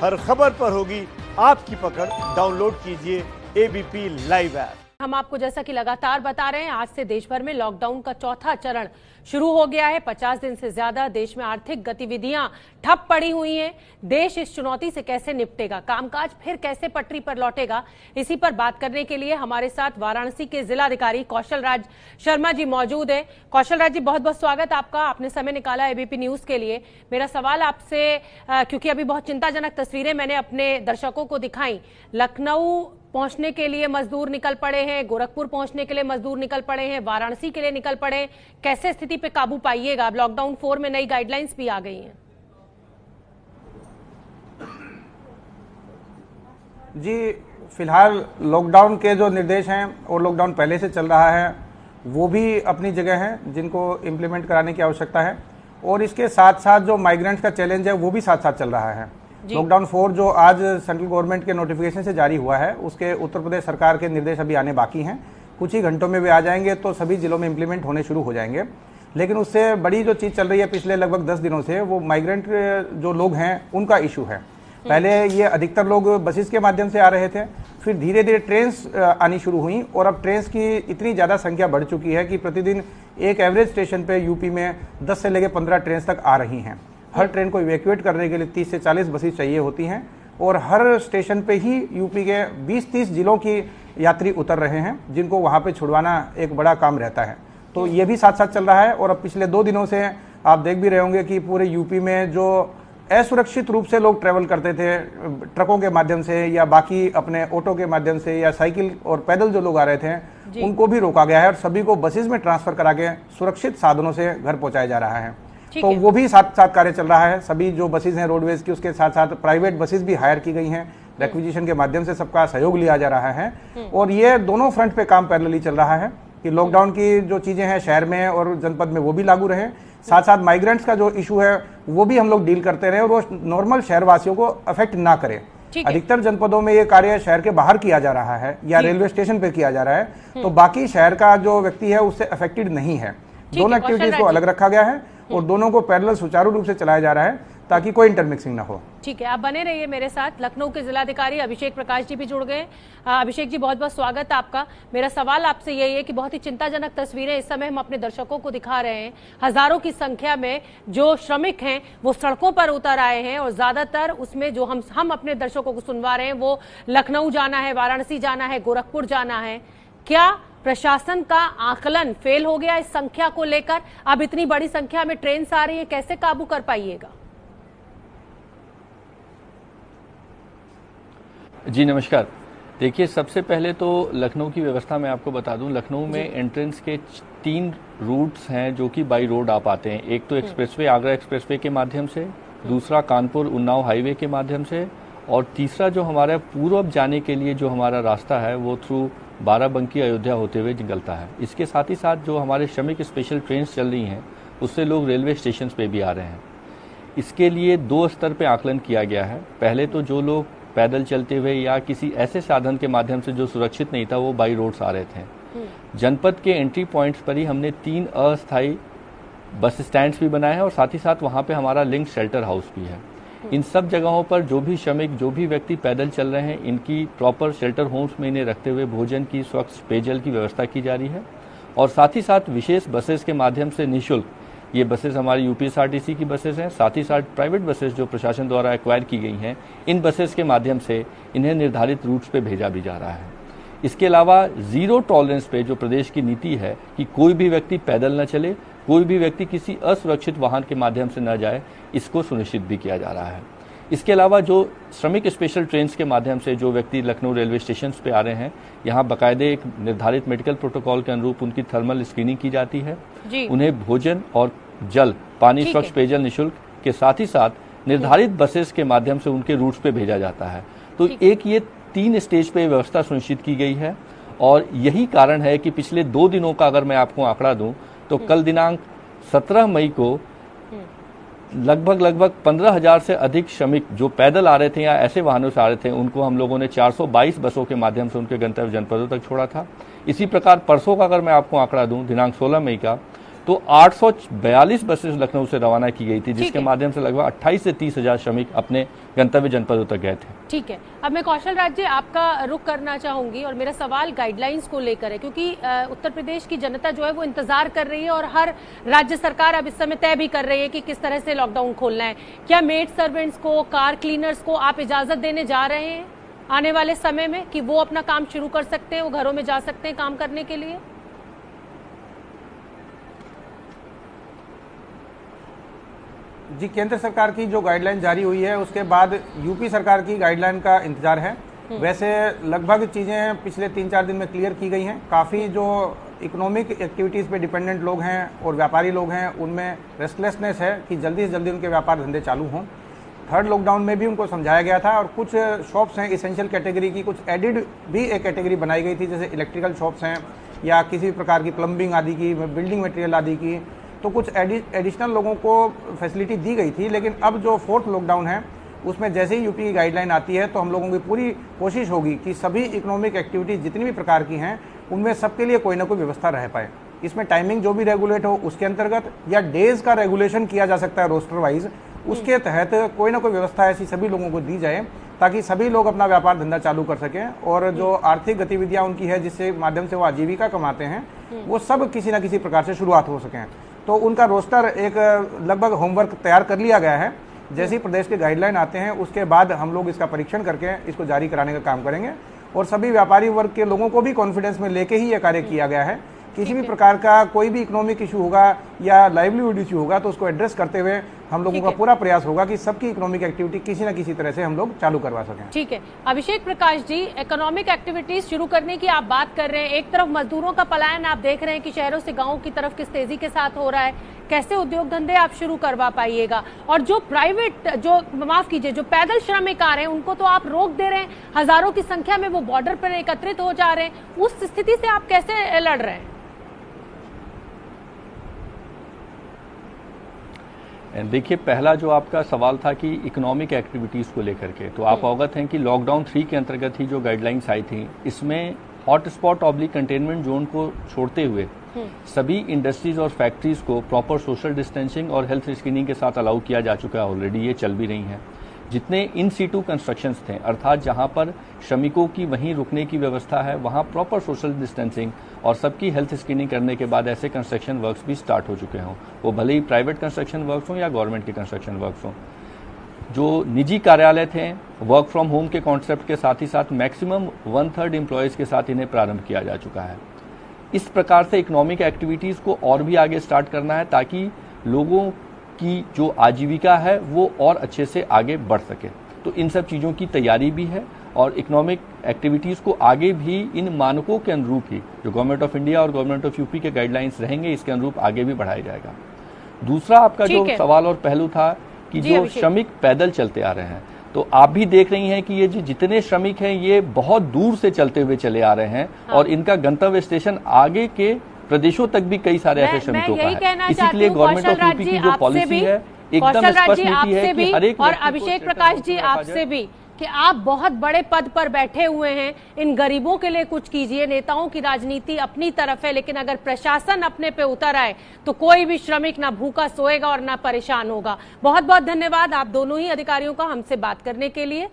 हर खबर पर होगी आपकी पकड़। डाउनलोड कीजिए एबीपी लाइव ऐप। हम आपको जैसा कि लगातार बता रहे हैं, आज से देश भर में लॉकडाउन का चौथा चरण शुरू हो गया है। 50 दिन से ज्यादा देश में आर्थिक गतिविधियां ठप पड़ी हुई हैं। देश इस चुनौती से कैसे निपटेगा, कामकाज फिर कैसे पटरी पर लौटेगा, इसी पर बात करने के लिए हमारे साथ वाराणसी के जिलाधिकारी कौशल राज शर्मा जी मौजूद है। कौशल राज जी, बहुत बहुत स्वागत आपका, आपने समय निकाला एबीपी न्यूज के लिए। मेरा सवाल आपसे, क्योंकि अभी बहुत चिंताजनक तस्वीरें मैंने अपने दर्शकों को दिखाई, लखनऊ पहुंचने के लिए मजदूर निकल पड़े हैं, गोरखपुर पहुंचने के लिए मजदूर निकल पड़े हैं, वाराणसी के लिए निकल पड़े, कैसे स्थिति पे काबू पाइएगा? अब लॉकडाउन 4 में नई गाइडलाइंस भी आ गई हैं। जी, फिलहाल लॉकडाउन के जो निर्देश हैं और लॉकडाउन पहले से चल रहा है वो भी अपनी जगह हैं, जिनको इम्प्लीमेंट कराने की आवश्यकता है। और इसके साथ साथ जो माइग्रेंट्स का चैलेंज है वो भी साथ साथ चल रहा है। लॉकडाउन 4 जो आज सेंट्रल गवर्नमेंट के नोटिफिकेशन से जारी हुआ है, उसके उत्तर प्रदेश सरकार के निर्देश अभी आने बाकी हैं। कुछ ही घंटों में वे आ जाएंगे तो सभी जिलों में इम्प्लीमेंट होने शुरू हो जाएंगे। लेकिन उससे बड़ी जो चीज चल रही है पिछले लगभग 10 दिनों से, वो माइग्रेंट जो लोग हैं उनका इशू है। पहले ये अधिकतर लोग बसेस के माध्यम से आ रहे थे, फिर धीरे धीरे ट्रेन्स आनी शुरू हुई और अब ट्रेन्स की इतनी ज्यादा संख्या बढ़ चुकी है कि प्रतिदिन एक एवरेज स्टेशन पे यूपी में 10 से लेकर 15 ट्रेन तक आ रही हैं। हर ट्रेन को इवैक्यूएट करने के लिए 30 से 40 बसेस चाहिए होती हैं और हर स्टेशन पे ही यूपी के 20-30 जिलों की यात्री उतर रहे हैं, जिनको वहां पे छुड़वाना एक बड़ा काम रहता है। तो ये भी साथ साथ चल रहा है। और अब पिछले 2 दिनों से आप देख भी रहे होंगे कि पूरे यूपी में जो असुरक्षित रूप से लोग ट्रेवल करते थे ट्रकों के माध्यम से या बाकी अपने ऑटो के माध्यम से या साइकिल और पैदल जो लोग आ रहे थे, उनको भी रोका गया है और सभी को बसेस में ट्रांसफर करा के सुरक्षित साधनों से घर पहुंचाया जा रहा है। तो वो भी साथ साथ कार्य चल रहा है। सभी जो बसेस हैं रोडवेज की, उसके साथ साथ प्राइवेट बसेस भी हायर की गई हैं। रिक्विजिशन के माध्यम से सबका सहयोग लिया जा रहा है और ये दोनों फ्रंट पे काम पैरेलली चल रहा है कि लॉकडाउन की जो चीजें हैं शहर में और जनपद में वो भी लागू रहे, साथ साथ माइग्रेंट्स का जो इशू है वो भी हम लोग डील करते रहे और वो नॉर्मल शहरवासियों को अफेक्ट ना करे। अधिकतर जनपदों में ये कार्य शहर के बाहर किया जा रहा है या रेलवे स्टेशन पे किया जा रहा है, तो बाकी शहर का जो व्यक्ति है उससे अफेक्टेड नहीं है। दोनों एक्टिविटीज को अलग रखा गया है और दोनों को पैरेलल सुचारू रूप से चलाया जा रहा है ताकि कोई इंटरमिक्सिंग ना हो। ठीक है, आप बने रहिए मेरे साथ। लखनऊ के जिलाधिकारी अभिषेक प्रकाश जी भी जुड़ गए। अभिषेक जी, बहुत बहुत स्वागत आपका। मेरा सवाल आपसे यही है कि बहुत ही चिंताजनक तस्वीरें इस समय हम अपने दर्शकों को दिखा रहे हैं। हजारों की संख्या में जो श्रमिक हैं वो सड़कों पर उतर आए हैं और ज्यादातर उसमें जो हम अपने दर्शकों को सुनवा रहे हैं वो लखनऊ जाना है, वाराणसी जाना है, गोरखपुर जाना है। क्या प्रशासन का आकलन फेल हो गया इस संख्या को लेकर? अब इतनी बड़ी संख्या में ट्रेन आ रही है, कैसे काबू कर पाइएगा? जी नमस्कार। देखिए, सबसे पहले तो लखनऊ की व्यवस्था मैं आपको बता दूं। लखनऊ में एंट्रेंस के 3 रूट्स हैं जो कि बाई रोड आप आते हैं। एक तो एक्सप्रेसवे, आगरा एक्सप्रेसवे के माध्यम से, दूसरा कानपुर उन्नाव हाईवे के माध्यम से, और तीसरा जो हमारा पूर्व जाने के लिए जो हमारा रास्ता है वो थ्रू बाराबंकी अयोध्या होते हुए निकलता है। इसके साथ ही साथ जो हमारे श्रमिक स्पेशल ट्रेन चल रही हैं उससे लोग रेलवे स्टेशन पे भी आ रहे हैं। इसके लिए 2 स्तर पे आकलन किया गया है। पहले तो जो लोग पैदल चलते हुए या किसी ऐसे साधन के माध्यम से जो सुरक्षित नहीं था वो बाई रोड्स आ रहे थे। जनपद के एंट्री पॉइंट्स पर ही हमने 3 अस्थायी बस स्टैंड्स भी बनाए हैं और साथ ही साथ वहाँ पे हमारा लिंक शेल्टर हाउस भी है। इन सब जगहों पर जो भी श्रमिक, जो भी व्यक्ति पैदल चल रहे हैं, इनकी प्रॉपर शेल्टर होम्स में इन्हें रखते हुए भोजन की, स्वच्छ पेयजल की व्यवस्था की जा रही है। और साथ ही साथ विशेष बसेस के माध्यम से निःशुल्क, ये बसेस हमारी यूपीएसआरटीसी की बसेस हैं, साथ ही साथ प्राइवेट बसेस जो प्रशासन द्वारा एक्वायर की गई हैं, इन बसेस के माध्यम से इन्हें निर्धारित रूट्स पे भेजा भी जा रहा है। इसके अलावा जीरो टॉलरेंस पे जो प्रदेश की नीति है कि कोई भी व्यक्ति पैदल न चले, कोई भी व्यक्ति किसी असुरक्षित वाहन के माध्यम से न जाए, इसको सुनिश्चित भी किया जा रहा है। इसके अलावा जो श्रमिक स्पेशल ट्रेन के माध्यम से जो व्यक्ति लखनऊ रेलवे स्टेशन पे आ रहे हैं, यहाँ बाकायदे एक निर्धारित मेडिकल प्रोटोकॉल के अनुरूप उनकी थर्मल स्क्रीनिंग की जाती है। उन्हें भोजन और जल, पानी, स्वच्छ पेयजल निःशुल्क के साथ ही साथ निर्धारित बसेस के माध्यम से उनके रूट्स पे भेजा जाता है। तो एक ये 3 स्टेज पे व्यवस्था सुनिश्चित की गई है और यही कारण है कि पिछले 2 दिनों का अगर मैं आपको आंकड़ा दूं तो कल दिनांक 17 मई को लगभग 15,000 से अधिक श्रमिक जो पैदल आ रहे थे या ऐसे वाहनों से आ रहे थे, उनको हम लोगों ने 422 बसों के माध्यम से उनके गंतव्य जनपदों तक छोड़ा था। इसी प्रकार परसों का अगर मैं आपको आंकड़ा दूं, दिनांक 16 मई का, तो 842 बसेस लखनऊ से रवाना की गई थी, जिसके माध्यम से लगभग 28 से 30 हजार श्रमिक अपने गंतव्य जनपदों तक गए थे। ठीक है, अब मैं कौशल राज जी आपका रुख करना चाहूंगी और मेरा सवाल गाइडलाइंस को लेकर है, क्योंकि उत्तर प्रदेश की जनता जो है वो इंतजार कर रही है और हर राज्य सरकार अब इस समय तय भी कर रही है कि किस तरह से लॉकडाउन खोलना है। क्या मेड सर्वेंट्स को, कार क्लीनर्स को आप इजाजत देने जा रहे हैं आने वाले समय में कि वो अपना काम शुरू कर सकते हैं, वो घरों में जा सकते हैं काम करने के लिए? जी, केंद्र सरकार की जो गाइडलाइन जारी हुई है उसके बाद यूपी सरकार की गाइडलाइन का इंतजार है। वैसे लगभग चीज़ें पिछले 3-4 दिन में क्लियर की गई हैं। काफ़ी जो इकोनॉमिक एक्टिविटीज़ पे डिपेंडेंट लोग हैं और व्यापारी लोग हैं उनमें रेस्टलेसनेस है कि जल्दी से जल्दी उनके व्यापार धंधे चालू हों। थर्ड लॉकडाउन में भी उनको समझाया गया था और कुछ शॉप्स हैं इसेंशियल कैटेगरी की, कुछ एडिड भी एक कैटेगरी बनाई गई थी, जैसे इलेक्ट्रिकल शॉप्स हैं या किसी प्रकार की प्लम्बिंग आदि की, बिल्डिंग मटेरियल आदि की, तो कुछ एडिशनल लोगों को फैसिलिटी दी गई थी। लेकिन अब जो फोर्थ लॉकडाउन है उसमें जैसे ही यूपी की गाइडलाइन आती है तो हम लोगों की पूरी कोशिश होगी कि सभी इकोनॉमिक एक्टिविटीज जितनी भी प्रकार की हैं उनमें सबके लिए कोई ना कोई व्यवस्था रह पाए। इसमें टाइमिंग जो भी रेगुलेट हो उसके अंतर्गत या डेज का रेगुलेशन किया जा सकता है रोस्टर वाइज, उसके तहत कोई ना कोई व्यवस्था ऐसी सभी लोगों को दी जाए ताकि सभी लोग अपना व्यापार धंधा चालू कर सकें और जो आर्थिक गतिविधियां उनकी है जिससे माध्यम से वो आजीविका कमाते हैं वो सब किसी न किसी प्रकार से शुरुआत हो सकें। तो उनका रोस्टर एक लगभग होमवर्क तैयार कर लिया गया है। जैसे ही प्रदेश के गाइडलाइन आते हैं उसके बाद हम लोग इसका परीक्षण करके इसको जारी कराने का काम करेंगे और सभी व्यापारी वर्ग के लोगों को भी कॉन्फिडेंस में लेके ही यह कार्य किया गया है। किसी भी प्रकार का कोई भी इकोनॉमिक इशू होगा या लाइवलीहुड इशू होगा तो उसको एड्रेस करते हुए हम लोगों का पूरा प्रयास होगा कि सबकी इकोनॉमिक एक्टिविटी किसी न किसी तरह से हम लोग चालू करवा सकें। ठीक है, अभिषेक प्रकाश जी, इकोनॉमिक एक्टिविटीज शुरू करने की आप बात कर रहे हैं। एक तरफ मजदूरों का पलायन आप देख रहे हैं कि शहरों से गाँव की तरफ किस तेजी के साथ हो रहा है, कैसे उद्योग धंधे आप शुरू करवा पाइएगा? और जो प्राइवेट, जो माफ कीजिए, जो पैदल श्रमिक आ रहे हैं उनको तो आप रोक दे रहे हैं, हजारों की संख्या में वो बॉर्डर पर एकत्रित हो जा रहे हैं, उस स्थिति से आप कैसे लड़ रहे हैं? देखिए, पहला जो आपका सवाल था कि इकोनॉमिक एक्टिविटीज़ को लेकर के, तो आप अवगत हैं कि लॉकडाउन 3 के अंतर्गत ही जो गाइडलाइंस आई थी इसमें हॉटस्पॉट ऑब्लिक कंटेनमेंट जोन को छोड़ते हुए सभी इंडस्ट्रीज और फैक्ट्रीज को प्रॉपर सोशल डिस्टेंसिंग और हेल्थ स्क्रीनिंग के साथ अलाउ किया जा चुका है। ऑलरेडी ये चल भी रही हैं। जितने इन सीटू कंस्ट्रक्शंस थे, अर्थात जहां पर श्रमिकों की वहीं रुकने की व्यवस्था है, वहां प्रॉपर सोशल डिस्टेंसिंग और सबकी हेल्थ स्क्रीनिंग करने के बाद ऐसे कंस्ट्रक्शन वर्क्स भी स्टार्ट हो चुके हों, वो भले ही प्राइवेट कंस्ट्रक्शन वर्क्स हों या गवर्नमेंट के कंस्ट्रक्शन वर्क्स हों। जो निजी कार्यालय थे, वर्क फ्रॉम होम के कॉन्सेप्ट के साथ ही साथ मैक्सिमम 1/3 एम्प्लॉयज़ के साथ इन्हें प्रारंभ किया जा चुका है। इस प्रकार से इकोनॉमिक एक्टिविटीज़ को और भी आगे स्टार्ट करना है ताकि लोगों की जो आजीविका है वो और अच्छे से आगे बढ़ सके। तो इन सब चीज़ों की तैयारी भी है और इकोनॉमिक एक्टिविटीज़ को आगे भी इन मानकों के अनुरूप ही जो गवर्नमेंट ऑफ इंडिया और गवर्नमेंट ऑफ यूपी के गाइडलाइंस रहेंगे इसके अनुरूप आगे भी बढ़ाया जाएगा। दूसरा आपका जो सवाल और पहलू था कि जो श्रमिक पैदल चलते आ रहे हैं, तो आप भी देख रही हैं कि ये जो जितने श्रमिक हैं ये बहुत दूर से चलते हुए चले आ रहे हैं और इनका गंतव्य स्टेशन आगे के प्रदेशों तक भी कई सारे ऐसे श्रमिकों का है। इसीलिए गवर्नमेंट ऑफ यूपी की जो पॉलिसी है एकदम स्पष्ट नीति है कि हर एक, और अभिषेक प्रकाश जी आपसे भी कि आप बहुत बड़े पद पर बैठे हुए हैं, इन गरीबों के लिए कुछ कीजिए। नेताओं की राजनीति अपनी तरफ है, लेकिन अगर प्रशासन अपने पे उतर आए तो कोई भी श्रमिक ना भूखा सोएगा और ना परेशान होगा। बहुत बहुत धन्यवाद आप दोनों ही अधिकारियों का हमसे बात करने के लिए।